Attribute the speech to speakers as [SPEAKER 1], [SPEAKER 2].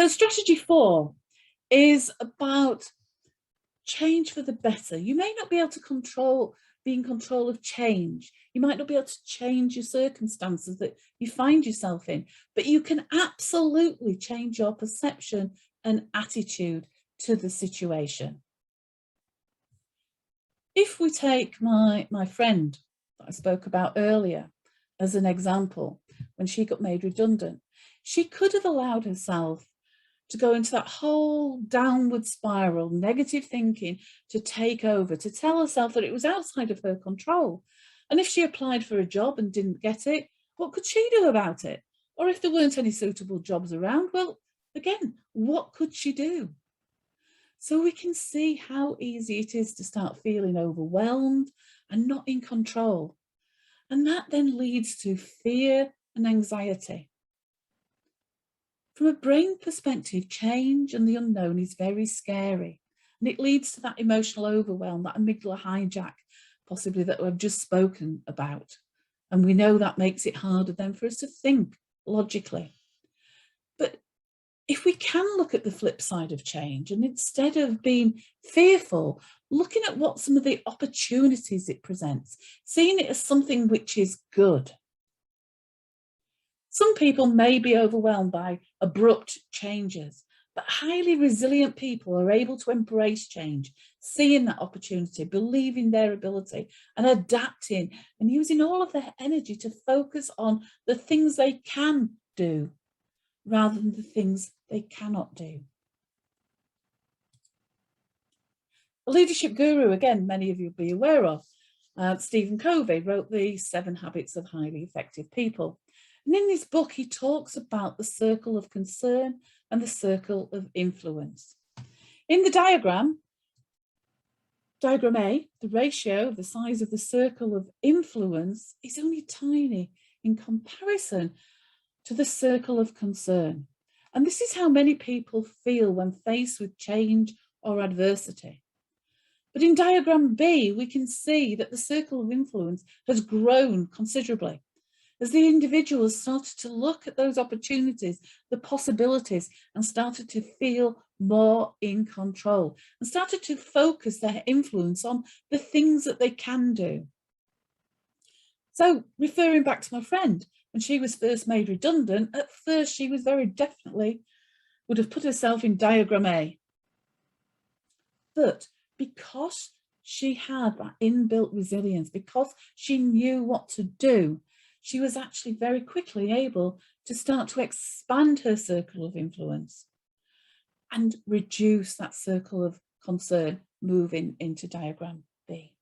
[SPEAKER 1] So strategy 4 is about change for the better. You may not be able to be in control of change. You might not be able to change your circumstances that you find yourself in, but you can absolutely change your perception and attitude to the situation. If we take my friend that I spoke about earlier as an example, when she got made redundant, she could have allowed herself to go into that whole downward spiral, negative thinking to take over, to tell herself that it was outside of her control. And if she applied for a job and didn't get it, what could she do about it? Or if there weren't any suitable jobs around, well, again, what could she do? So we can see how easy it is to start feeling overwhelmed and not in control. And that then leads to fear and anxiety. From a brain perspective, change and the unknown is very scary, and it leads to that emotional overwhelm, that amygdala hijack, possibly that I've just spoken about. And we know that makes it harder then for us to think logically. But if we can look at the flip side of change, and instead of being fearful, looking at what some of the opportunities it presents, seeing it as something which is good. Some people may be overwhelmed by abrupt changes, but highly resilient people are able to embrace change, seeing that opportunity, believing their ability and adapting and using all of their energy to focus on the things they can do rather than the things they cannot do. A leadership guru, again, many of you will be aware of, Stephen Covey, wrote the 7 Habits of Highly Effective People. And in this book, he talks about the circle of concern and the circle of influence. In the diagram A, the ratio of the size of the circle of influence is only tiny in comparison to the circle of concern. And this is how many people feel when faced with change or adversity. But in diagram B, we can see that the circle of influence has grown considerably as the individuals started to look at those opportunities, the possibilities, and started to feel more in control and started to focus their influence on the things that they can do. So referring back to my friend, when she was first made redundant, at first she was very definitely would have put herself in diagram A. But because she had that inbuilt resilience, because she knew what to do, she was actually very quickly able to start to expand her circle of influence and reduce that circle of concern, moving into diagram B.